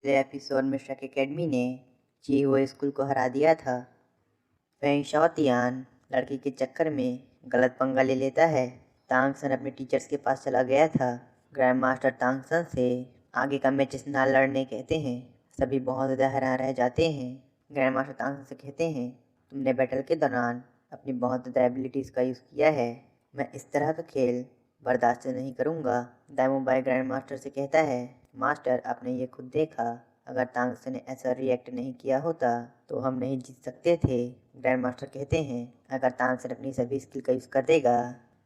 पिछले एपिसोड में शक एकेडमी ने चीहुआ स्कूल को हरा दिया था। फेंग शाओतियान लड़की के चक्कर में गलत पंगा ले लेता है। तांगसन अपने टीचर्स के पास चला गया था। ग्रैंड मास्टर तांगसन से आगे का मैचेस ना लड़ने कहते हैं। सभी बहुत ज़्यादा हैरान रह जाते हैं। ग्रैंड मास्टर तांगसन से कहते हैं, तुमने बैटल के दौरान अपनी बहुत ज़्यादा एबिलिटीज़ का यूज़ किया है। मैं इस तरह का खेल बर्दाश्त नहीं करूँगा। दाइमोबाई ग्रैंड मास्टर से कहता है, मास्टर आपने ये खुद देखा, अगर तांगसन ने ऐसा रिएक्ट नहीं किया होता तो हम नहीं जीत सकते थे। ग्रैंड मास्टर कहते हैं, अगर तांगसन अपनी सभी स्किल का यूज़ कर देगा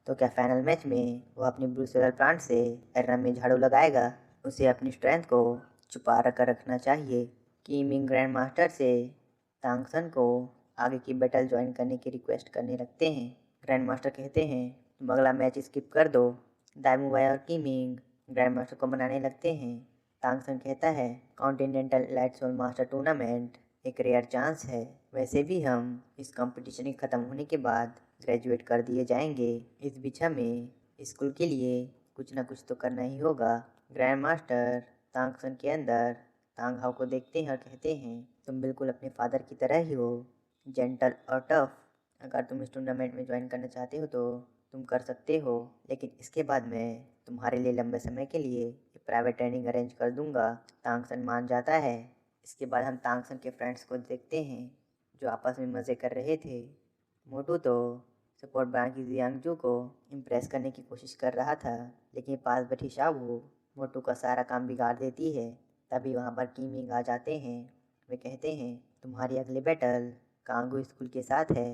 तो क्या फाइनल मैच में वो अपनी ब्रूसेलर प्लांट से एरना में झाड़ू लगाएगा। उसे अपनी स्ट्रेंथ को छुपा कर रखना चाहिए। कीमिंग ग्रैंड मास्टर से तांगसन को आगे की बैटल ज्वाइन करने की रिक्वेस्ट करने लगते हैं। ग्रैंड मास्टर कहते हैं, तुम अगला मैच स्किप कर दो। दाइमुबाई और कीमिंग ग्रैंड मास्टर को मनाने लगते हैं। तांगसन कहता है, continental elite soul master tournament एक रेयर चांस है। वैसे भी हम इस कंपटीशन के ख़त्म होने के बाद ग्रेजुएट कर दिए जाएंगे। इस बीच हमें स्कूल के लिए कुछ ना कुछ तो करना ही होगा। ग्रैंड मास्टर तांगसन के अंदर तांग हाउ को देखते हैं और कहते हैं, तुम बिल्कुल अपने फादर की तरह ही हो, जेंटल और टफ। अगर तुम इस टूर्नामेंट में ज्वाइन करना चाहते हो तो तुम कर सकते हो, लेकिन इसके बाद मैं तुम्हारे लिए लंबे समय के लिए एक प्राइवेट ट्रेनिंग अरेंज कर दूंगा। तांगसन मान जाता है। इसके बाद हम तांगसन के फ्रेंड्स को देखते हैं जो आपस में मज़े कर रहे थे। मोटू तो सपोर्ट बैंक की जियांगजू को इम्प्रेस करने की कोशिश कर रहा था, लेकिन पास बैठी शावू मोटू का सारा काम बिगाड़ देती है। तभी वहाँ पर कीमिंग आ जाते हैं। वे कहते हैं, तुम्हारी अगली बैटल कांगू स्कूल के साथ है।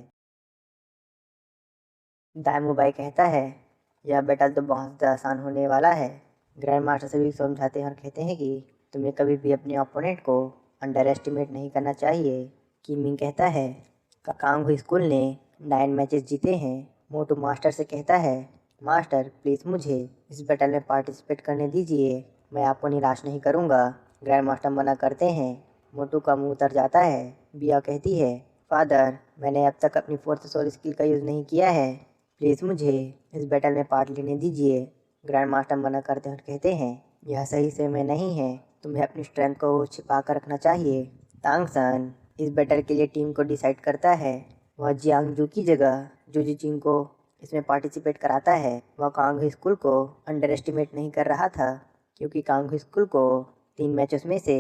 दाइमुबाई कहता है, यह बैटल तो बहुत ज़्यादा आसान होने वाला है। ग्रैंड मास्टर से भी समझाते हैं और कहते हैं कि तुम्हें कभी भी अपने ओपोनेंट को अंडर एस्टिमेट नहीं करना चाहिए। कीमिंग कहता है, कांगू स्कूल ने 9 मैचेस जीते हैं। मोटू मास्टर से कहता है, मास्टर प्लीज़ मुझे इस बैटल में पार्टिसिपेट करने दीजिए, मैं आपको निराश नहीं करूँगा। ग्रैंड मास्टर मना करते हैं। मोटू का मुंह उतर जाता है। बिया कहती है, फादर मैंने अब तक अपनी फोर्थ सोल स्किल का यूज़ नहीं किया है, प्लीज़ मुझे इस बैटल में पार्ट लेने दीजिए। ग्रैंड मास्टर मना करते हैं और कहते हैं, यह सही समय नहीं है, तुम्हें अपनी स्ट्रेंथ को छिपा कर रखना चाहिए। तांगसन इस बैटल के लिए टीम को डिसाइड करता है। वह जियांगजू की जगह जूजीचिंग को इसमें पार्टिसिपेट कराता है। वह कांग स्कूल को अंडर एस्टिमेट नहीं कर रहा था, क्योंकि कांग स्कूल को 3 मैचेस में से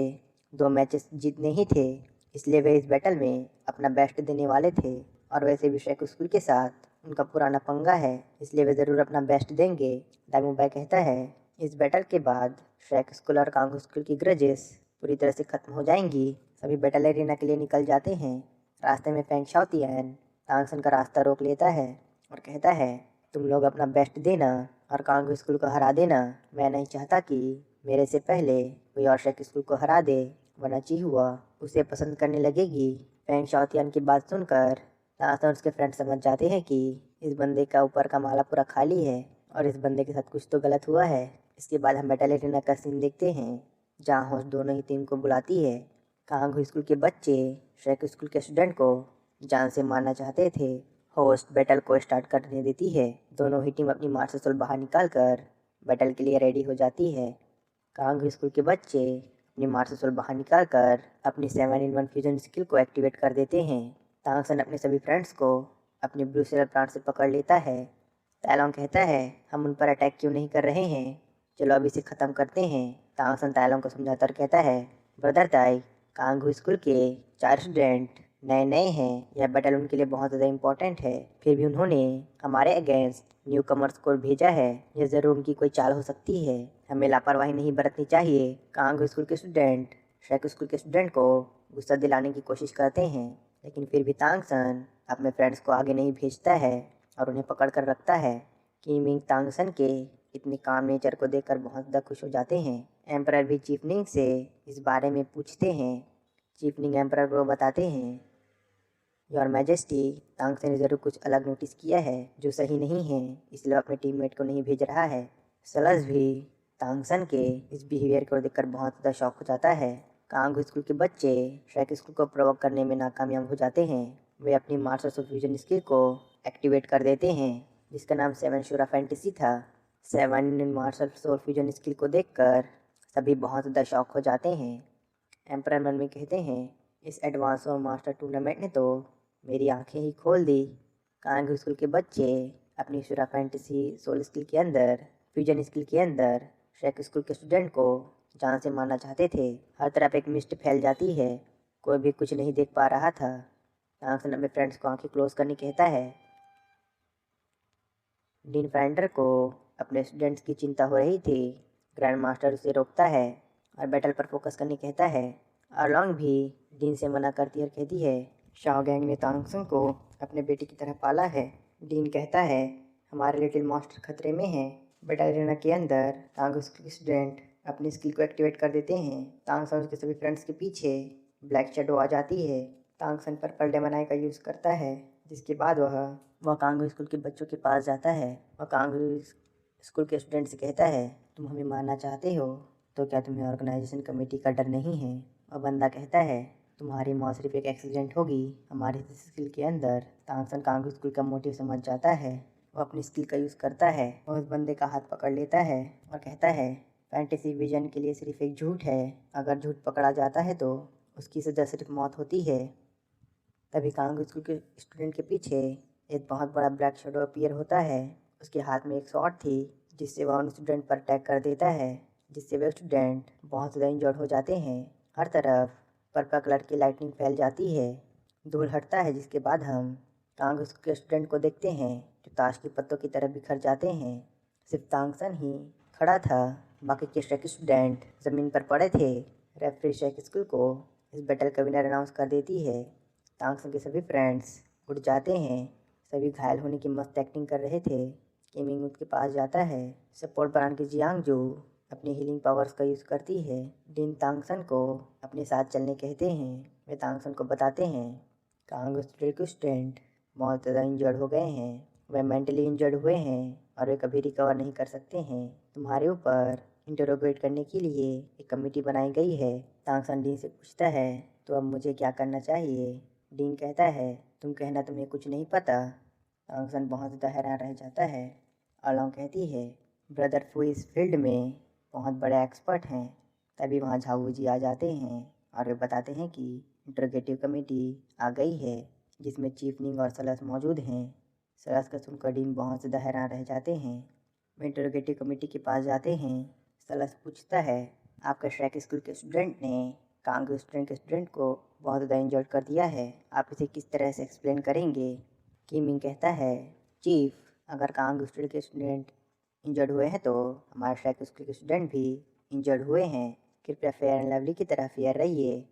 2 मैचेस जीतने ही थे, इसलिए वे इस बैटल में अपना बेस्ट देने वाले थे। और वैसे भी शेक स्कूल के साथ उनका पुराना पंगा है, इसलिए वे ज़रूर अपना बेस्ट देंगे। दाइमुबाई कहता है, इस बैटल के बाद शेक स्कूल और कांग स्कूल की ग्रजेस पूरी तरह से ख़त्म हो जाएंगी। सभी बैटल एरिना के लिए निकल जाते हैं। रास्ते में फेंग शाओतियान तांगसन का रास्ता रोक लेता है और कहता है, तुम लोग अपना बेस्ट देना और कांग स्कूल को हरा देना। मैं नहीं चाहता कि मेरे से पहले कोई और शेक स्कूल को हरा दे, वरना चीहुआ उसे पसंद करने लगेगी। फेंग शाओतियान की बात सुनकर तांगसन और उसके फ्रेंड समझ जाते हैं कि इस बंदे का ऊपर का माला पूरा खाली है और इस बंदे के साथ कुछ तो गलत हुआ है। इसके बाद हम बैटल एरिना का सीन देखते हैं, जहाँ होस्ट दोनों ही टीम को बुलाती है। कांगू स्कूल के बच्चे शेक स्कूल के स्टूडेंट को जान से मारना चाहते थे। होस्ट बैटल को स्टार्ट करने देती है। दोनों ही टीम अपनी मार्शल सोल बाहर निकाल कर बैटल के लिए रेडी हो जाती है। कांगू स्कूल के बच्चे अपनी मार्शल सोल बाहर निकाल कर अपनी 7-in-1 फ्यूजन स्किल को एक्टिवेट कर देते हैं। तांगसन अपने सभी फ्रेंड्स को अपने ब्रूसेलर प्लांट से पकड़ लेता है। ताइलोंग कहता है, हम उन पर अटैक क्यों नहीं कर रहे हैं, चलो अब इसे ख़त्म करते हैं। तांगसन ताइलोंग को समझाता और कहता है, ब्रदर ताई, कांगू स्कूल के 4 स्टूडेंट नए नए हैं, यह बैटल उनके लिए बहुत ज़्यादा इम्पोर्टेंट है, फिर भी उन्होंने हमारे अगेंस्ट न्यू कमर्स को भेजा है। यह ज़रूर उनकी कोई चाल हो सकती है, हमें लापरवाही नहीं बरतनी चाहिए। कांगू स्कूल के स्टूडेंट शेक स्कूल के स्टूडेंट को गुस्सा दिलाने की कोशिश करते हैं, लेकिन फिर भी तांगसन अपने फ्रेंड्स को आगे नहीं भेजता है और उन्हें पकड़ कर रखता है। कीमिंग तांगसन के इतने काम नेचर को देखकर बहुत ज़्यादा खुश हो जाते हैं। एम्परर भी चीफनिंग से इस बारे में पूछते हैं। चीफनिंग एम्परर को बताते हैं, योर मैजेस्टी, तांगसन ने ज़रूर कुछ अलग नोटिस किया है जो सही नहीं है, इसलिए अपने टीममेट को नहीं भेज रहा है। सलस भी तांगसन के इस बिहेवियर को देखकर बहुत ज़्यादा शॉक हो जाता है। कांग स्कूल के बच्चे शेक स्कूल को प्रोवोक करने में नाकामयाब हो जाते हैं। वे अपनी मार्शल फ्यूजन स्किल को एक्टिवेट कर देते हैं, जिसका नाम 7 शूरा फैंटेसी था। 7 मार्शल सोल फ्यूजन स्किल को देखकर सभी बहुत ज़्यादा शॉक हो जाते हैं। एम्परर मन में कहते हैं, इस एडवांस और मास्टर टूर्नामेंट ने तो मेरी आंखें ही खोल दी। कांग स्कूल के बच्चे अपनी सुरा फैंटेसी सोल स्किल के अंदर, फ्यूजन स्किल के अंदर शेक स्कूल के स्टूडेंट को जान से मारना चाहते थे। हर तरफ एक मिस्ट फैल जाती है, कोई भी कुछ नहीं देख पा रहा था। टांगसन अपने फ्रेंड्स को आंखें क्लोज करने कहता है। डीन फ्रेंडर को अपने स्टूडेंट्स की चिंता हो रही थी। ग्रैंड मास्टर उसे रोकता है और बैटल पर फोकस करने कहता है। अरलोंग भी डीन से मना करती है और कहती है, शाओ गैंग ने टांगसन को अपने बेटे की तरह पाला है। डीन कहता है, हमारे लिटिल मास्टर खतरे में है। बैटल एरिना के अंदर टांग के स्टूडेंट अपनी स्किल को एक्टिवेट कर देते हैं। टांगसन उसके सभी फ्रेंड्स के पीछे ब्लैक शेडो आ जाती है। टांगसन पर्पल डेमन का यूज़ करता है, जिसके बाद वह कांगो स्कूल के बच्चों के पास जाता है। वह कांगो स्कूल के स्टूडेंट से कहता है, तुम हमें मारना चाहते हो तो क्या तुम्हें ऑर्गेनाइजेशन कमेटी का डर नहीं है? वह बंदा कहता है, तुम्हारी मौत सिर्फ एक एक्सीडेंट होगी। हमारी स्किल के अंदर टांगसन कांगो स्कूल का मोटिव समझ जाता है। वह अपनी स्किल का यूज़ करता है। वह उस बंदे का हाथ पकड़ लेता है और कहता है, फैंटेसी विजन के लिए सिर्फ एक झूठ है। अगर झूठ पकड़ा जाता है तो उसकी सजा सिर्फ मौत होती है। तभी कांगो स्कूल के स्टूडेंट के पीछे एक बहुत बड़ा ब्लैक शेडो अपीयर होता है। उसके हाथ में एक शॉट थी, जिससे वह उन स्टूडेंट पर अटैक कर देता है, जिससे वे स्टूडेंट बहुत ज़्यादा इंजर्ड हो जाते हैं। हर तरफ पर्पल कलर की लाइटनिंग फैल जाती है, धूल हटता है, जिसके बाद हम कांगो स्कूल के स्टूडेंट को देखते हैं जो ताश के पत्तों की तरह बिखर जाते हैं। सिर्फ टांगसन ही खड़ा था, बाकी के शेक स्टूडेंट ज़मीन पर पड़े थे। रेफरी शेक स्कूल को इस बैटल का विनर अनाउंस कर देती है। टांगसन के सभी फ्रेंड्स उठ जाते हैं। सभी घायल होने की मस्त एक्टिंग कर रहे थे। किमिंग उसके पास जाता है। सपोर्ट ब्रांड की जियांग जो अपनी हीलिंग पावर्स का यूज़ करती है। डिन टांगसन को अपने साथ चलने कहते हैं। वे टांगसन को बताते हैं, कांगो के स्टूडेंट बहुत ज़्यादा इंजर्ड हो गए हैं। वे मेंटली इंजर्ड हुए हैं और वे कभी रिकवर नहीं कर सकते हैं। तुम्हारे ऊपर इंटरोगेट करने के लिए एक कमेटी बनाई गई है। टांगसन डीन से पूछता है, तो अब मुझे क्या करना चाहिए? डीन कहता है, तुम कहना तुम्हें कुछ नहीं पता। टांगसन बहुत ज़्यादा हैरान रह जाता है। अलोंग कहती है, ब्रदर फू इस फील्ड में बहुत बड़े एक्सपर्ट हैं। तभी वहाँ झाऊ जी आ जाते हैं और वे बताते हैं कि इंटरोगेटिव कमेटी आ गई है, जिसमें चीफ निंग और सलस मौजूद हैं। सलस का सुनकर डीन बहुत ज़्यादा हैरान रह जाते हैं। वे इंटरोगेटिव कमेटी के पास जाते हैं। सलस पूछता है, आपका श्रैक स्कूल के स्टूडेंट ने कांगो स्टूडेंट के स्टूडेंट को बहुत ज़्यादा इंजर्ड कर दिया है, आप इसे किस तरह से एक्सप्लेन करेंगे? किमिंग कहता है, चीफ, अगर कांगो स्टूडेंट के स्टूडेंट इंजर्ड हुए हैं तो हमारे श्रैक स्कूल के स्टूडेंट भी इंजर्ड हुए हैं। कृपया फेयर एंड लवली की तरह फेयर रहिए।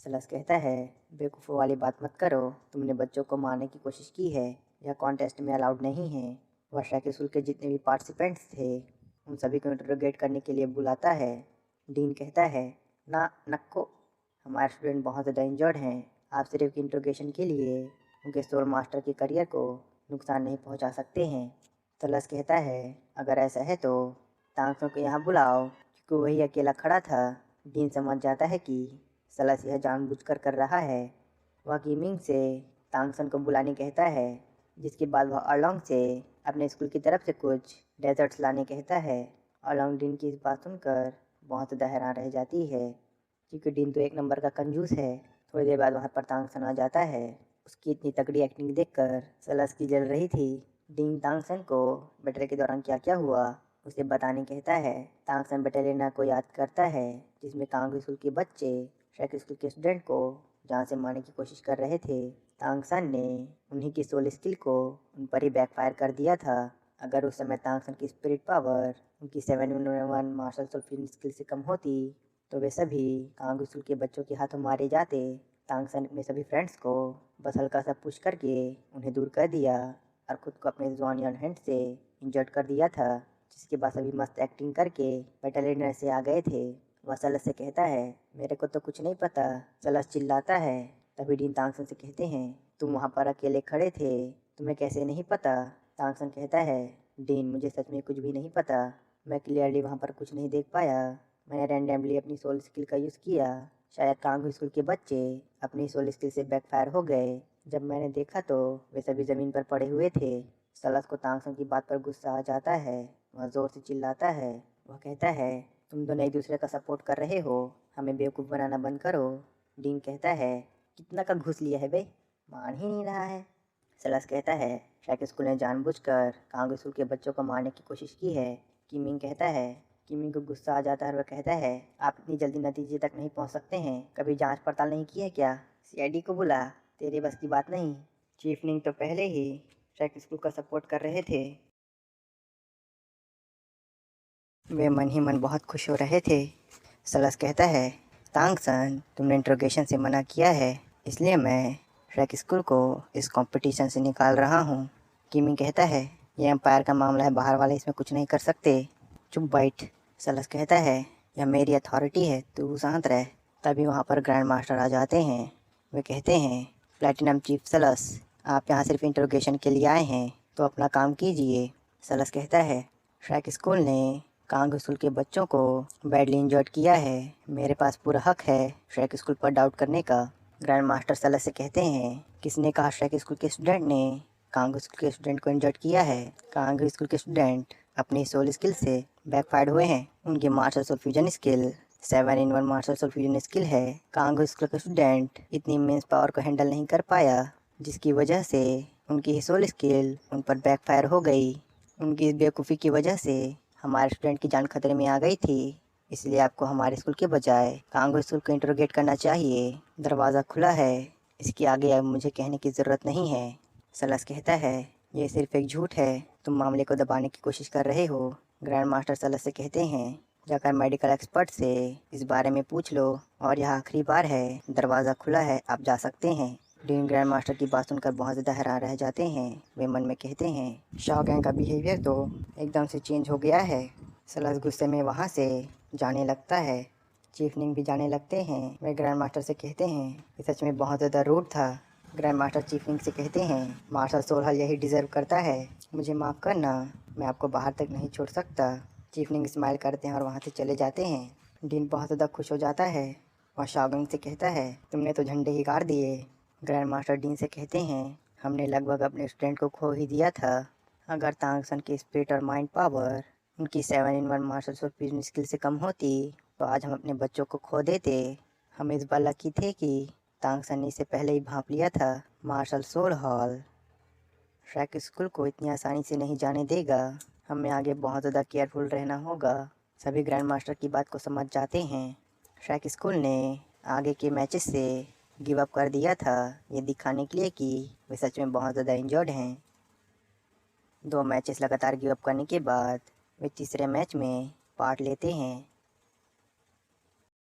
सलस कहता है, बेवकूफ़ों वाली बात मत करो, तुमने बच्चों को मारने की कोशिश की है। यह कॉन्टेस्ट में अलाउड नहीं है। वह श्रैक स्कूल के जितने भी पार्टिसिपेंट्स थे उन सभी को इंटरोगेट करने के लिए बुलाता है। डीन कहता है, ना नक्को, हमारे स्टूडेंट बहुत ज़्यादा इंजर्ड हैं। आप सिर्फ इंट्रोगेशन के लिए उनके सोल मास्टर के करियर को नुकसान नहीं पहुंचा सकते हैं। सलस कहता है, अगर ऐसा है तो टांगसन को यहाँ बुलाओ, क्योंकि वही अकेला खड़ा था। डीन समझ जाता है कि सलस यह जानबूझकर कर रहा है। वह किमिंग से टांगसन को बुलाने कहता है, जिसके बाद वह अलोंग से अपने स्कूल की तरफ से कुछ डेजर्ट्स लाने कहता है। अलोंग डीन की इस बात सुनकर बहुत ज़्यादा हैरान रह जाती है, क्योंकि डीन तो एक नंबर का कंजूस है। थोड़ी देर बाद वहाँ पर टांगसन आ जाता है। उसकी इतनी तगड़ी एक्टिंग देखकर सलस की जल रही थी। डीन टांगसन को बैटल के दौरान क्या क्या हुआ उसे बताने कहता है। टांगसन बैटल को याद करता है, जिसमें कांगो स्कूल के बच्चे शेक स्कूल के स्टूडेंट को जान से मारने की कोशिश कर रहे थे। टांगसन ने उन्हीं की सोल स्किल को उन पर ही बैकफायर कर दिया था। अगर उस समय टांगसन की स्पिरिट पावर उनकी 7-in-1 मार्शल सोल स्किल से कम होती तो वे सभी कांगो स्कूल के बच्चों के हाथों मारे जाते। टांगसन अपने सभी फ्रेंड्स को बस हल्का सा पुश करके उन्हें दूर कर दिया और खुद को अपने जॉनियन हैंड से इंजर्ड कर दिया था, जिसके बाद सभी मस्त एक्टिंग करके बैटल से आ गए थे। वह सलस से कहता है, मेरे को तो कुछ नहीं पता। सलस चिल्लाता है। तभी डीन टांगसन से कहते हैं, तुम वहाँ पर अकेले खड़े थे, तुम्हें कैसे नहीं पता? टांगसन कहता है, डीन, मुझे सच में कुछ भी नहीं पता। मैं क्लियरली वहाँ पर कुछ नहीं देख पाया। मैंने रैंडमली अपनी सोल स्किल का यूज़ किया। शायद कांगो स्कूल के बच्चे अपनी सोल स्किल से बैकफायर हो गए। जब मैंने देखा तो वे सभी ज़मीन पर पड़े हुए थे। सलस को टांगसन की बात पर गुस्सा आ जाता है। वह ज़ोर से चिल्लाता है। वह कहता है, तुम दोनों एक दूसरे का सपोर्ट कर रहे हो, हमें बेवकूफ़ बनाना बंद करो। डीन कहता है, कितना का घूस लिया है बे, मान ही नहीं रहा है। सलास कहता है, शायद स्कूल ने जानबूझकर कांग स्कूल के बच्चों को मारने की कोशिश की है। किमिंग कहता है, किमिंग को गुस्सा आ जाता है और वह कहता है, आप इतनी जल्दी नतीजे तक नहीं पहुंच सकते हैं, कभी जांच पड़ताल नहीं की है क्या? सीआईडी को बुला, तेरे बस की बात नहीं। चीफ निंग तो पहले ही शायद स्कूल का सपोर्ट कर रहे थे। वे मन ही मन बहुत खुश हो रहे थे। सलास कहता है, तांगसन, तुमने इंट्रोगेशन से मना किया है, इसलिए मैं ट्रैक स्कूल को इस कंपटीशन से निकाल रहा हूँ। किमिंग कहता है, यह एम्पायर का मामला है, बाहर वाले इसमें कुछ नहीं कर सकते। चुप बैठ। सलास कहता है, यह मेरी अथॉरिटी है, तू शांत रह। तभी वहाँ पर ग्रैंड मास्टर आ जाते हैं। वे कहते हैं, प्लैटिनम चीफ सलास, आप यहाँ सिर्फ इंट्रोगेशन के लिए आए हैं, तो अपना काम कीजिए। सलास कहता है, ट्रैक स्कूल ने कांग स्कूल के बच्चों को बैडली इंजर्ड किया है, मेरे पास पूरा हक है श्रेक स्कूल पर डाउट करने का। ग्रैंड मास्टर सलाह से कहते हैं, किसने कहा श्रेक स्कूल के स्टूडेंट ने कांग स्कूल के स्टूडेंट को इंजर्ड किया है? कांग स्कूल के स्टूडेंट अपनी सोल स्किल से बैकफायर्ड हुए हैं। उनकी martial soul fusion skill 7-in-1 martial soul fusion skill है। कांग स्कूल के स्टूडेंट इतनी इमेंस पावर को हैंडल नहीं कर पाया, जिसकी वजह से उनकी सोल स्किल उन पर बैकफायर हो गई। उनकी इस बेवकूफ़ी की वजह से हमारे स्टूडेंट की जान खतरे में आ गई थी, इसलिए आपको हमारे स्कूल के बजाय कांगो स्कूल को इंटरोगेट करना चाहिए। दरवाज़ा खुला है, इसके आगे अब मुझे कहने की ज़रूरत नहीं है। सलास कहता है, ये सिर्फ एक झूठ है, तुम मामले को दबाने की कोशिश कर रहे हो। ग्रैंड मास्टर सलास से कहते हैं, जाकर मेडिकल एक्सपर्ट से इस बारे में पूछ लो, और यह आखिरी बार है, दरवाज़ा खुला है, आप जा सकते हैं। डीन ग्रैंड मास्टर की बात सुनकर बहुत ज़्यादा हैरान रह जाते हैं। वे मन में कहते हैं, शॉ गैंग का बिहेवियर तो एकदम से चेंज हो गया है। सलास गुस्से में वहाँ से जाने लगता है। चीफ निंग भी जाने लगते हैं। वे ग्रैंड मास्टर से कहते हैं, ये सच में बहुत ज़्यादा रूड था। ग्रैंड मास्टर चीफ निंग से कहते हैं, मार्शल सोलहल यही डिज़र्व करता है, मुझे माफ़ करना, मैं आपको बाहर तक नहीं छोड़ सकता। चीफ निंग स्माइल करते हैं और वहाँ से चले जाते हैं। डीन बहुत ज़्यादा खुश हो जाता है और शॉ गैंग से कहता है, तुमने तो झंडे ही गाड़ दिए। ग्रैंड मास्टर डीन से कहते हैं, हमने लगभग अपने स्टूडेंट को खो ही दिया था। अगर तांगसन की स्पिरिट और माइंड पावर उनकी 7-in-1 martial soul fusion skill से कम होती, तो आज हम अपने बच्चों को खो देते। हम इस बार लकी थे कि तांगसन ने इसे पहले ही भांप लिया था। Martial soul hall Shrek school को इतनी आसानी से नहीं जाने देगा, हमें आगे बहुत ज़्यादा केयरफुल रहना होगा। सभी ग्रैंड मास्टर की बात को समझ जाते हैं। श्रेक स्कूल ने आगे के मैचेस से गिव अप कर दिया था, ये दिखाने के लिए कि वे सच में बहुत ज़्यादा इंजर्ड हैं। 2 मैचेस लगातार गिव अप करने के बाद वे तीसरे मैच में पार्ट लेते हैं।